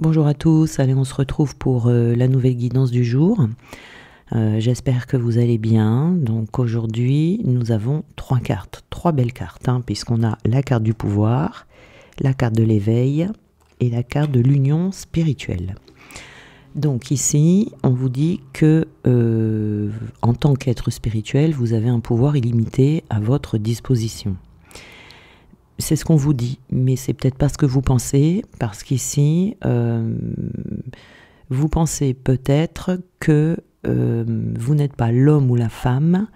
Bonjour à tous, allez on se retrouve pour la nouvelle guidance du jour. J'espère que vous allez bien. Donc aujourd'hui nous avons trois cartes, trois belles cartes, puisqu'on a la carte du pouvoir, la carte de l'éveil et la carte de l'union spirituelle. Donc ici on vous dit que en tant qu'être spirituel vous avez un pouvoir illimité à votre disposition. C'est ce qu'on vous dit, mais c'est peut-être pas ce que vous pensez, parce qu'ici, vous pensez peut-être que vous n'êtes pas l'homme ou la femme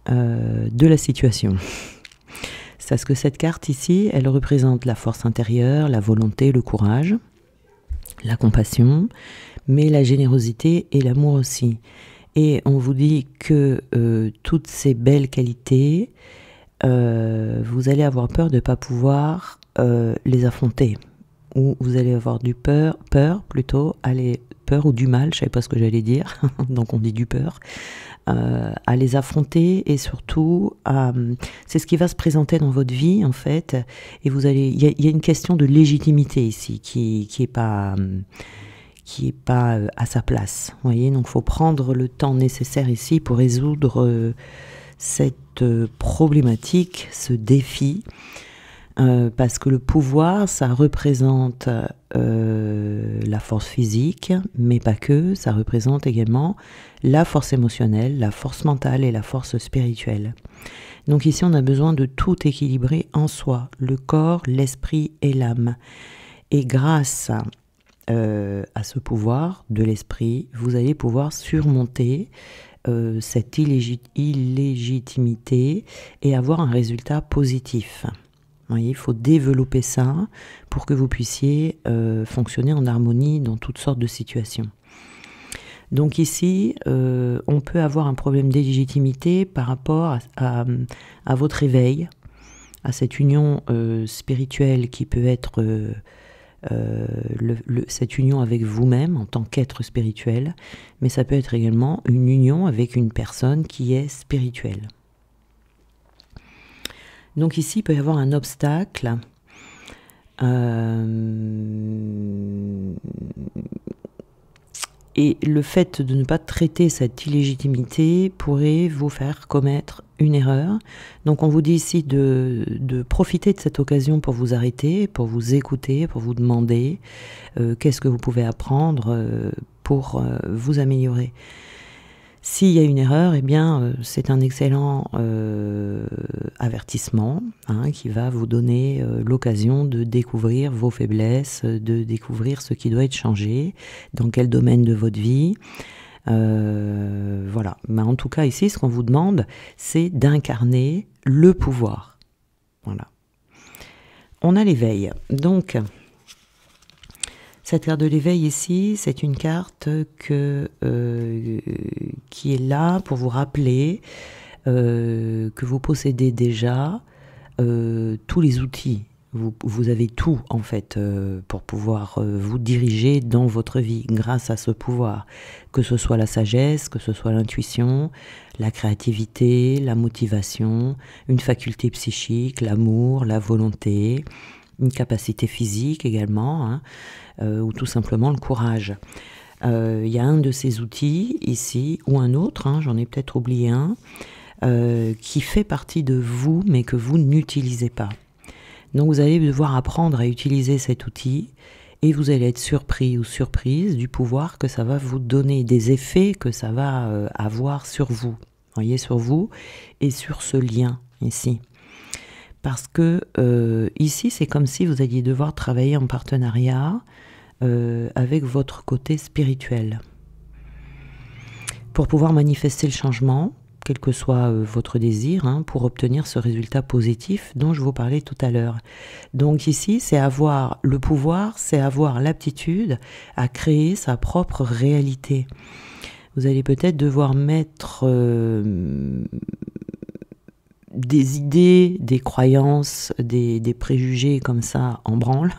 de la situation. C'est parce que cette carte ici, elle représente la force intérieure, la volonté, le courage, la compassion, mais la générosité et l'amour aussi. Et on vous dit que toutes ces belles qualités, vous allez avoir peur de ne pas pouvoir les affronter, ou vous allez avoir du peur plutôt, peur ou du mal, je ne savais pas ce que j'allais dire, donc on dit du peur, à les affronter, et surtout, c'est ce qui va se présenter dans votre vie en fait, et vous allez, il y a une question de légitimité ici qui est pas à sa place, vous voyez, donc il faut prendre le temps nécessaire ici pour résoudre cette problématique, ce défi, parce que le pouvoir, ça représente la force physique, mais pas que, ça représente également la force émotionnelle, la force mentale et la force spirituelle. Donc ici, on a besoin de tout équilibrer en soi, le corps, l'esprit et l'âme. Et grâce à ce pouvoir de l'esprit, vous allez pouvoir surmonter cette illégitimité et avoir un résultat positif. Vous voyez, il faut développer ça pour que vous puissiez fonctionner en harmonie dans toutes sortes de situations. Donc ici, on peut avoir un problème d'illégitimité par rapport à votre éveil, à cette union spirituelle qui peut être cette union avec vous-même en tant qu'être spirituel, mais ça peut être également une union avec une personne qui est spirituelle. Donc ici, il peut y avoir un obstacle et le fait de ne pas traiter cette illégitimité pourrait vous faire commettre une erreur. Donc on vous dit ici de profiter de cette occasion pour vous arrêter, pour vous écouter, pour vous demander qu'est-ce que vous pouvez apprendre pour vous améliorer. S'il y a une erreur, eh bien c'est un excellent avertissement qui va vous donner l'occasion de découvrir vos faiblesses, de découvrir ce qui doit être changé, dans quel domaine de votre vie. Voilà. Mais en tout cas ici, ce qu'on vous demande, c'est d'incarner le pouvoir. Voilà. On a l'éveil. Donc, cette carte de l'éveil ici, c'est une carte qui est là pour vous rappeler que vous possédez déjà tous les outils. Vous avez tout en fait pour pouvoir vous diriger dans votre vie grâce à ce pouvoir, que ce soit la sagesse, que ce soit l'intuition, la créativité, la motivation, une faculté psychique, l'amour, la volonté, une capacité physique également, ou tout simplement le courage. Il y a un de ces outils ici, ou un autre, j'en ai peut-être oublié un, qui fait partie de vous, mais que vous n'utilisez pas. Donc vous allez devoir apprendre à utiliser cet outil, et vous allez être surpris ou surprise du pouvoir que ça va vous donner, des effets que ça va avoir sur vous. Vous voyez, sur vous et sur ce lien ici. Parce que ici, c'est comme si vous alliez devoir travailler en partenariat avec votre côté spirituel pour pouvoir manifester le changement, quel que soit votre désir, pour obtenir ce résultat positif dont je vous parlais tout à l'heure. Donc ici, c'est avoir le pouvoir, c'est avoir l'aptitude à créer sa propre réalité. Vous allez peut-être devoir mettre des idées, des croyances, des préjugés comme ça en branle,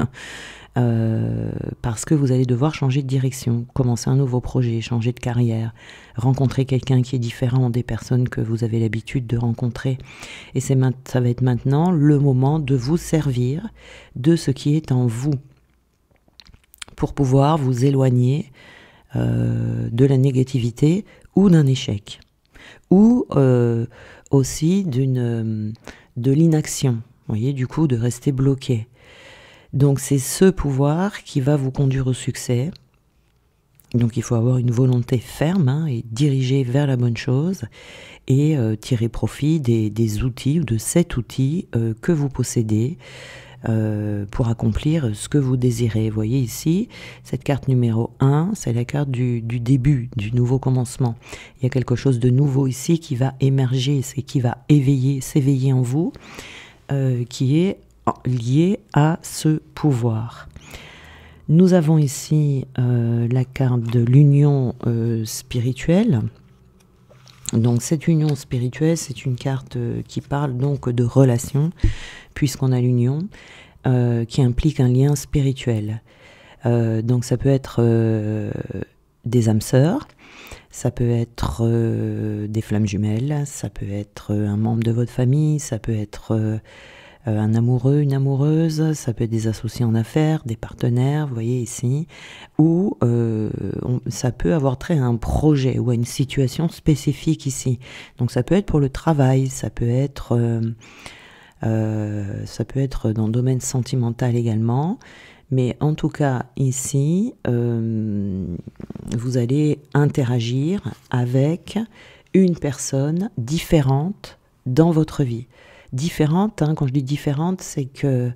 parce que vous allez devoir changer de direction, commencer un nouveau projet, changer de carrière, rencontrer quelqu'un qui est différent des personnes que vous avez l'habitude de rencontrer. Et ça va être maintenant le moment de vous servir de ce qui est en vous, pour pouvoir vous éloigner de la négativité ou d'un échec. Ou aussi de l'inaction, vous voyez, du coup de rester bloqué. Donc c'est ce pouvoir qui va vous conduire au succès. Donc il faut avoir une volonté ferme et diriger vers la bonne chose et tirer profit des outils ou de cet outil que vous possédez pour accomplir ce que vous désirez. Vous voyez ici, cette carte numéro 1, c'est la carte du début, du nouveau commencement. Il y a quelque chose de nouveau ici qui va émerger, c'est qui va s'éveiller en vous, qui est lié à ce pouvoir. Nous avons ici la carte de l'union spirituelle. Donc cette union spirituelle, c'est une carte qui parle donc de relation, puisqu'on a l'union, qui implique un lien spirituel. Donc ça peut être des âmes sœurs, ça peut être des flammes jumelles, ça peut être un membre de votre famille, ça peut être un amoureux, une amoureuse, ça peut être des associés en affaires, des partenaires, vous voyez ici, ou ça peut avoir trait à un projet ou à une situation spécifique ici. Donc ça peut être pour le travail, ça peut être dans le domaine sentimental également, mais en tout cas ici, vous allez interagir avec une personne différente dans votre vie. Différente, quand je dis différente, c'est que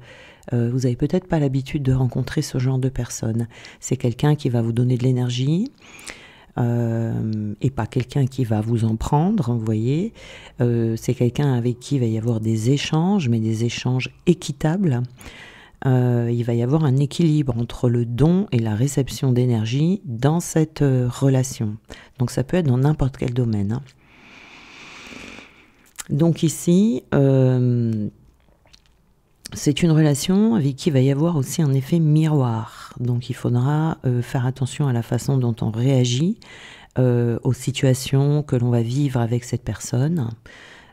vous n'avez peut-être pas l'habitude de rencontrer ce genre de personne. C'est quelqu'un qui va vous donner de l'énergie et pas quelqu'un qui va vous en prendre, vous voyez. C'est quelqu'un avec qui il va y avoir des échanges, mais des échanges équitables. Il va y avoir un équilibre entre le don et la réception d'énergie dans cette relation. Donc ça peut être dans n'importe quel domaine. Donc ici, c'est une relation avec qui il va y avoir aussi un effet miroir. Donc il faudra faire attention à la façon dont on réagit aux situations que l'on va vivre avec cette personne.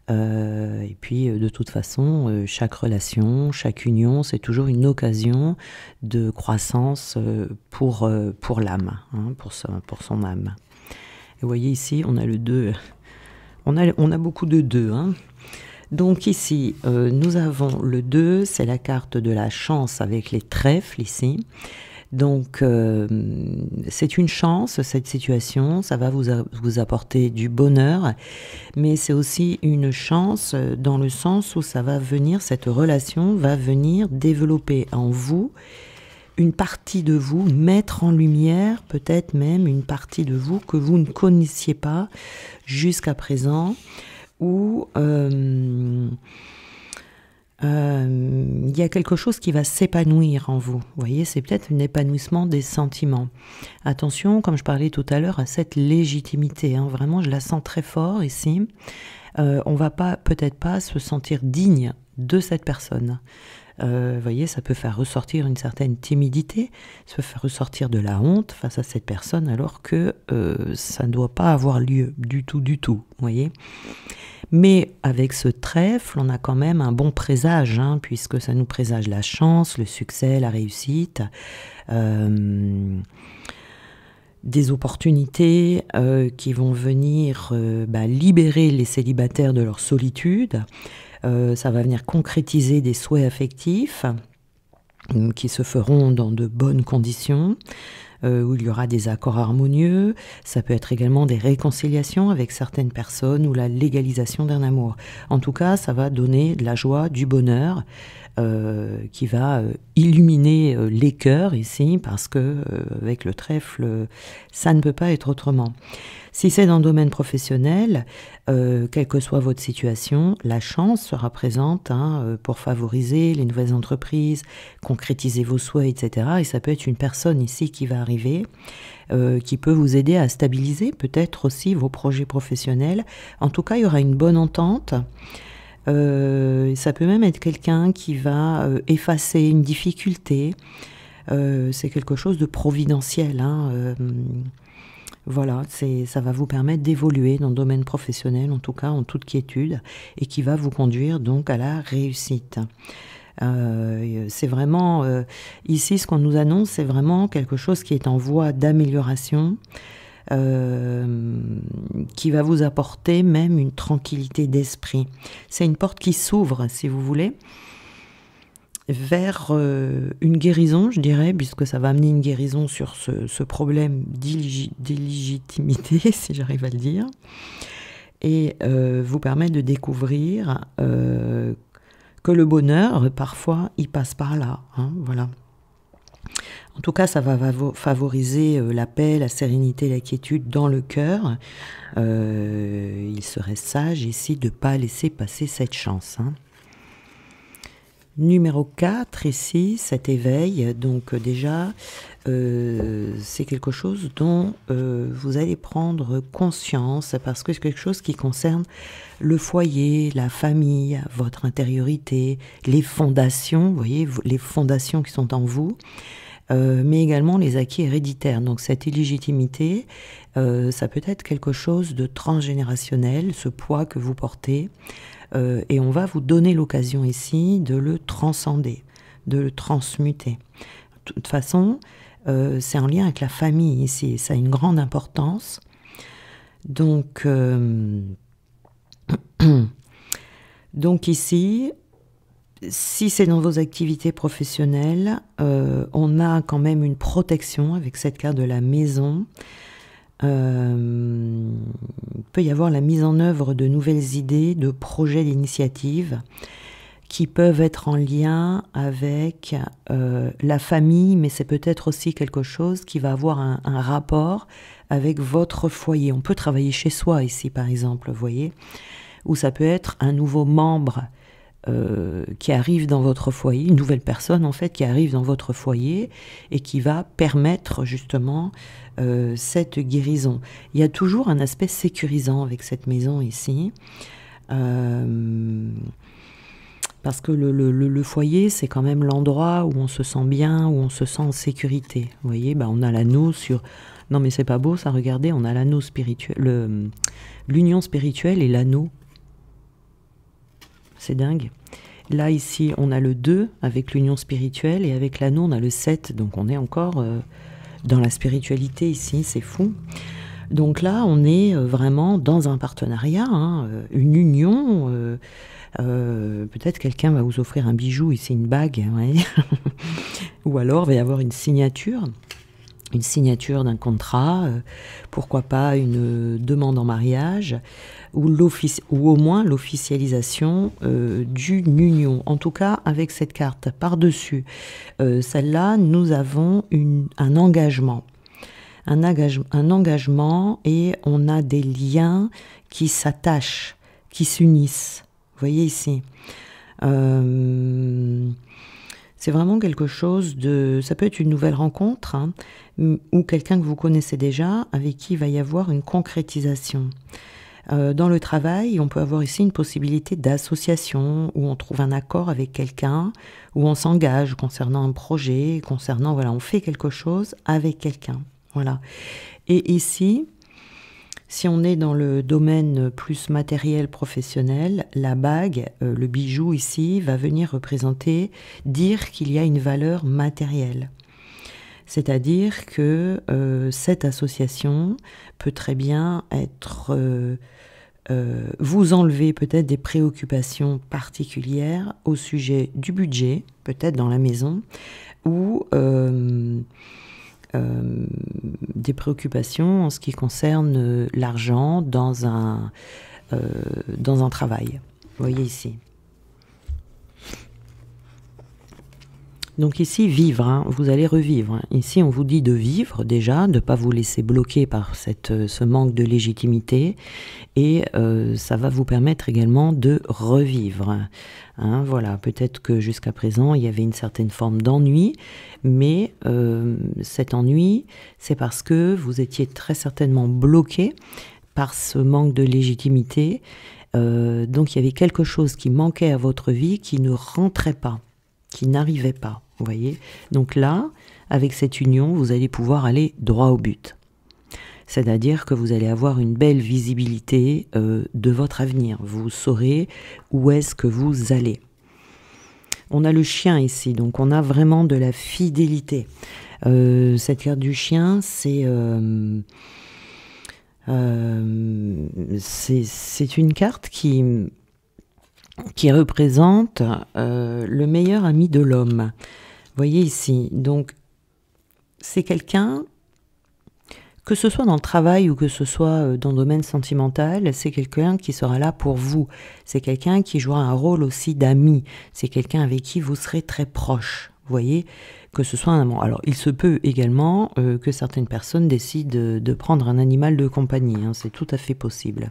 Et puis de toute façon, chaque relation, chaque union, c'est toujours une occasion de croissance pour l'âme, pour son âme. Et vous voyez ici, on a le 2. On a beaucoup de 2. Donc ici, nous avons le 2, c'est la carte de la chance avec les trèfles ici. Donc c'est une chance, cette situation, ça va vous apporter du bonheur, mais c'est aussi une chance dans le sens où ça va venir, cette relation va venir développer en vous une partie de vous, mettre en lumière peut-être même une partie de vous que vous ne connaissiez pas jusqu'à présent, où il y a quelque chose qui va s'épanouir en vous. Vous voyez, c'est peut-être un épanouissement des sentiments. Attention, comme je parlais tout à l'heure, à cette légitimité. Vraiment, je la sens très fort ici. On va peut-être pas se sentir digne de cette personne. Vous voyez, ça peut faire ressortir une certaine timidité, ça peut faire ressortir de la honte face à cette personne, alors que ça ne doit pas avoir lieu du tout, vous voyez. Mais avec ce trèfle, on a quand même un bon présage, puisque ça nous présage la chance, le succès, la réussite, des opportunités qui vont venir libérer les célibataires de leur solitude. Ça va venir concrétiser des souhaits affectifs qui se feront dans de bonnes conditions, où il y aura des accords harmonieux. Ça peut être également des réconciliations avec certaines personnes ou la légalisation d'un amour. En tout cas, ça va donner de la joie, du bonheur, qui va illuminer les cœurs ici, parce que avec le trèfle, ça ne peut pas être autrement. Si c'est dans le domaine professionnel, quelle que soit votre situation, la chance sera présente pour favoriser les nouvelles entreprises, concrétiser vos souhaits, etc. Et ça peut être une personne ici qui va arriver, qui peut vous aider à stabiliser peut-être aussi vos projets professionnels. En tout cas, il y aura une bonne entente. Ça peut même être quelqu'un qui va effacer une difficulté. C'est quelque chose de providentiel. Voilà, ça va vous permettre d'évoluer dans le domaine professionnel, en tout cas en toute quiétude, et qui va vous conduire donc à la réussite. C'est vraiment, ici, ce qu'on nous annonce, c'est vraiment quelque chose qui est en voie d'amélioration, qui va vous apporter même une tranquillité d'esprit. C'est une porte qui s'ouvre, si vous voulez, vers une guérison, je dirais, puisque ça va amener une guérison sur ce problème d'illégitimité, si j'arrive à le dire, et vous permettre de découvrir que le bonheur, parfois, il passe par là. Hein, voilà. En tout cas, ça va favoriser la paix, la sérénité, la quiétude dans le cœur. Il serait sage ici de ne pas laisser passer cette chance. Hein. Numéro 4, ici, cet éveil. Donc déjà, c'est quelque chose dont vous allez prendre conscience parce que c'est quelque chose qui concerne le foyer, la famille, votre intériorité, les fondations, vous voyez, les fondations qui sont en vous, mais également les acquis héréditaires. Donc cette illégitimité, ça peut être quelque chose de transgénérationnel, ce poids que vous portez, et on va vous donner l'occasion ici de le transcender, de le transmuter. De toute façon, c'est en lien avec la famille ici, ça a une grande importance. Donc, donc ici, si c'est dans vos activités professionnelles, on a quand même une protection avec cette carte de la maison. Il peut y avoir la mise en œuvre de nouvelles idées, de projets, d'initiatives qui peuvent être en lien avec la famille, mais c'est peut-être aussi quelque chose qui va avoir un rapport avec votre foyer. On peut travailler chez soi ici, par exemple, vous voyez, ou ça peut être un nouveau membre qui arrive dans votre foyer, une nouvelle personne en fait qui arrive dans votre foyer et qui va permettre justement cette guérison. Il y a toujours un aspect sécurisant avec cette maison ici, parce que le foyer c'est quand même l'endroit où on se sent bien, où on se sent en sécurité. Vous voyez, bah, on a l'anneau sur... Non mais c'est pas beau ça, regardez, on a l'anneau spirituel, l'union spirituelle et l'anneau. C'est dingue. Là, ici, on a le 2 avec l'union spirituelle et avec l'anneau, on a le 7. Donc, on est encore dans la spiritualité ici, c'est fou. Donc là, on est vraiment dans un partenariat, hein, une union. Peut-être quelqu'un va vous offrir un bijou ici, une bague. Ouais. Ou alors, il va y avoir une signature d'un contrat, pourquoi pas une demande en mariage, ou au moins l'officialisation d'une union. En tout cas, avec cette carte par-dessus, celle-là, nous avons un engagement. Un engagement et on a des liens qui s'attachent, qui s'unissent. Vous voyez ici. C'est vraiment quelque chose de... Ça peut être une nouvelle rencontre, hein, ou quelqu'un que vous connaissez déjà, avec qui il va y avoir une concrétisation. Dans le travail, on peut avoir ici une possibilité d'association, où on trouve un accord avec quelqu'un, où on s'engage concernant un projet, concernant... Voilà, on fait quelque chose avec quelqu'un. Voilà. Et ici... Si on est dans le domaine plus matériel, professionnel, la bague, le bijou ici, va venir représenter, dire qu'il y a une valeur matérielle. C'est-à-dire que cette association peut très bien être... vous enlever peut-être des préoccupations particulières au sujet du budget, peut-être dans la maison, ou... des préoccupations en ce qui concerne l'argent dans un travail. Vous voyez ici. Donc ici, vivre, hein, vous allez revivre. Hein. Ici, on vous dit de vivre déjà, de ne pas vous laisser bloquer par ce manque de légitimité. Et ça va vous permettre également de revivre. Hein, voilà, peut-être que jusqu'à présent, il y avait une certaine forme d'ennui. Mais cet ennui, c'est parce que vous étiez très certainement bloqué par ce manque de légitimité. Donc il y avait quelque chose qui manquait à votre vie, qui ne rentrait pas, qui n'arrivait pas, vous voyez. Donc là, avec cette union, vous allez pouvoir aller droit au but. C'est-à-dire que vous allez avoir une belle visibilité de votre avenir. Vous saurez où est-ce que vous allez. On a le chien ici, donc on a vraiment de la fidélité. Cette carte du chien, c'est une carte qui représente le meilleur ami de l'homme. Vous voyez ici, donc c'est quelqu'un, que ce soit dans le travail ou que ce soit dans le domaine sentimental, c'est quelqu'un qui sera là pour vous. C'est quelqu'un qui jouera un rôle aussi d'ami. C'est quelqu'un avec qui vous serez très proche. Vous voyez, que ce soit un amant. Alors, il se peut également que certaines personnes décident de prendre un animal de compagnie. Hein. C'est tout à fait possible.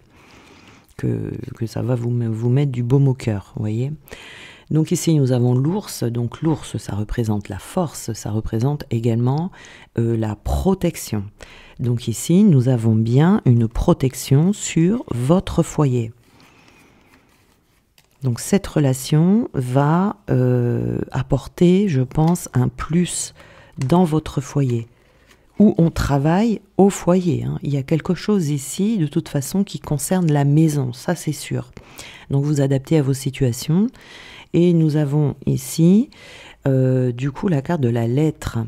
Que ça va vous mettre du baume au cœur, vous voyez. Donc ici, nous avons l'ours. Donc l'ours, ça représente la force, ça représente également la protection. Donc ici, nous avons bien une protection sur votre foyer. Donc cette relation va apporter, je pense, un plus dans votre foyer, où on travaille au foyer. Hein. Il y a quelque chose ici, de toute façon, qui concerne la maison, ça c'est sûr. Donc vous adaptez à vos situations. Et nous avons ici, du coup, la carte de la lettre.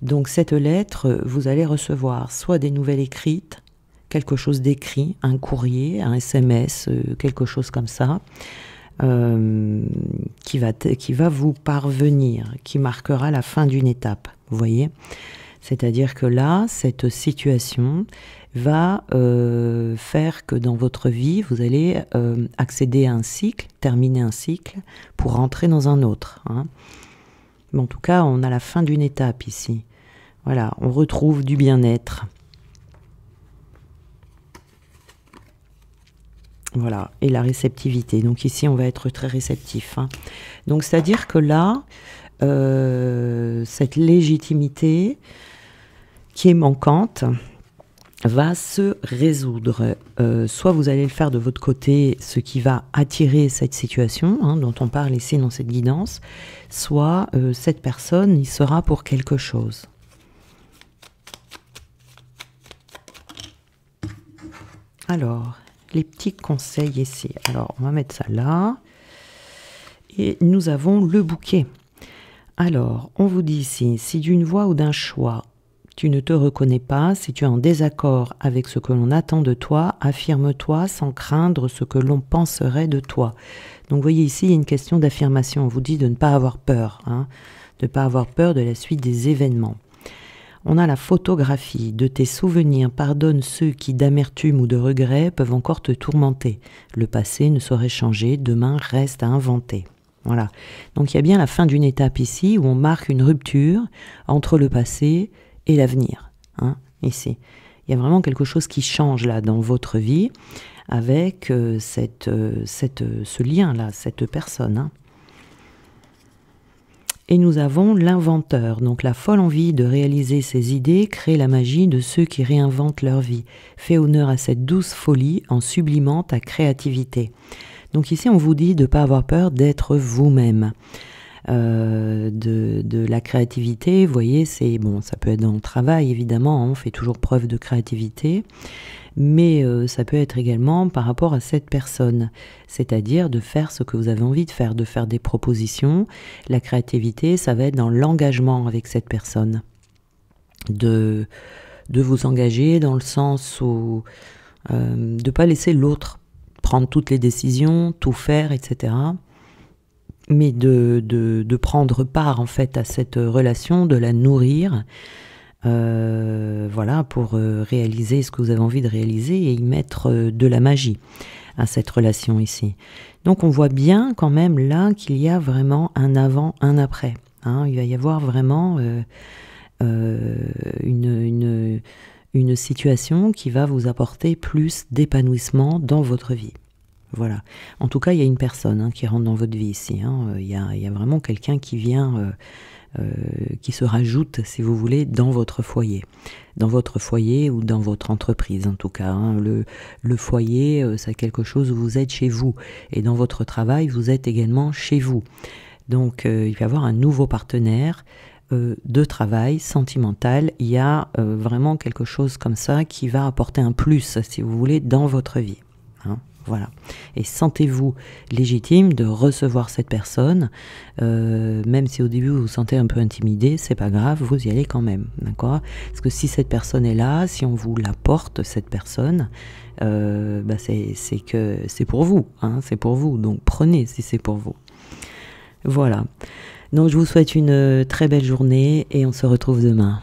Donc cette lettre, vous allez recevoir soit des nouvelles écrites, quelque chose d'écrit, un courrier, un SMS, quelque chose comme ça, qui va vous parvenir, qui marquera la fin d'une étape, vous voyez. C'est-à-dire que là, cette situation va faire que dans votre vie, vous allez accéder à un cycle, terminer un cycle, pour rentrer dans un autre. Hein. Mais en tout cas, on a la fin d'une étape ici. Voilà, on retrouve du bien-être. Voilà, et la réceptivité. Donc ici, on va être très réceptif. Hein. Donc, c'est-à-dire que là, cette légitimité qui est manquante va se résoudre. Soit vous allez le faire de votre côté, ce qui va attirer cette situation, hein, dont on parle ici dans cette guidance, soit cette personne y sera pour quelque chose. Alors, les petits conseils ici. Alors, on va mettre ça là. Et nous avons le bouquet. Alors, on vous dit ici, si d'une voix ou d'un choix, tu ne te reconnais pas, si tu es en désaccord avec ce que l'on attend de toi, affirme-toi sans craindre ce que l'on penserait de toi. Donc, vous voyez ici, il y a une question d'affirmation. On vous dit de ne pas avoir peur, hein, de ne pas avoir peur de la suite des événements. On a la photographie de tes souvenirs. Pardonne ceux qui, d'amertume ou de regret, peuvent encore te tourmenter. Le passé ne saurait changer, demain reste à inventer. Voilà. Donc il y a bien la fin d'une étape ici où on marque une rupture entre le passé et l'avenir. Hein, ici. Il y a vraiment quelque chose qui change là dans votre vie avec ce lien-là, cette personne. Hein. Et nous avons l'inventeur, donc la folle envie de réaliser ses idées crée la magie de ceux qui réinventent leur vie. Fais honneur à cette douce folie en sublimant ta créativité. Donc ici, on vous dit de ne pas avoir peur d'être vous-même. De la créativité, vous voyez, c'est bon, ça peut être dans le travail, évidemment, hein, on fait toujours preuve de créativité. Mais ça peut être également par rapport à cette personne, c'est-à-dire de faire ce que vous avez envie de faire des propositions. La créativité, ça va être dans l'engagement avec cette personne, de vous engager dans le sens où de ne pas laisser l'autre prendre toutes les décisions, tout faire, etc. Mais de prendre part en fait à cette relation, de la nourrir. Voilà, pour réaliser ce que vous avez envie de réaliser et y mettre de la magie à cette relation ici. Donc on voit bien quand même là qu'il y a vraiment un avant, un après. Hein. Il va y avoir vraiment une situation qui va vous apporter plus d'épanouissement dans votre vie. Voilà. En tout cas, il y a une personne hein, qui rentre dans votre vie ici. Hein. Il y a vraiment quelqu'un qui vient... qui se rajoute, si vous voulez, dans votre foyer ou dans votre entreprise en tout cas. Hein. Le foyer, c'est quelque chose où vous êtes chez vous et dans votre travail, vous êtes également chez vous. Donc, il va y avoir un nouveau partenaire de travail sentimental. Il y a vraiment quelque chose comme ça qui va apporter un plus, si vous voulez, dans votre vie. Hein. Voilà. Et sentez-vous légitime de recevoir cette personne, même si au début vous vous sentez un peu intimidé, c'est pas grave, vous y allez quand même, d'accord? Parce que si cette personne est là, si on vous l'apporte, cette personne, c'est que c'est pour vous, hein, c'est pour vous, donc prenez si c'est pour vous. Voilà. Donc je vous souhaite une très belle journée et on se retrouve demain.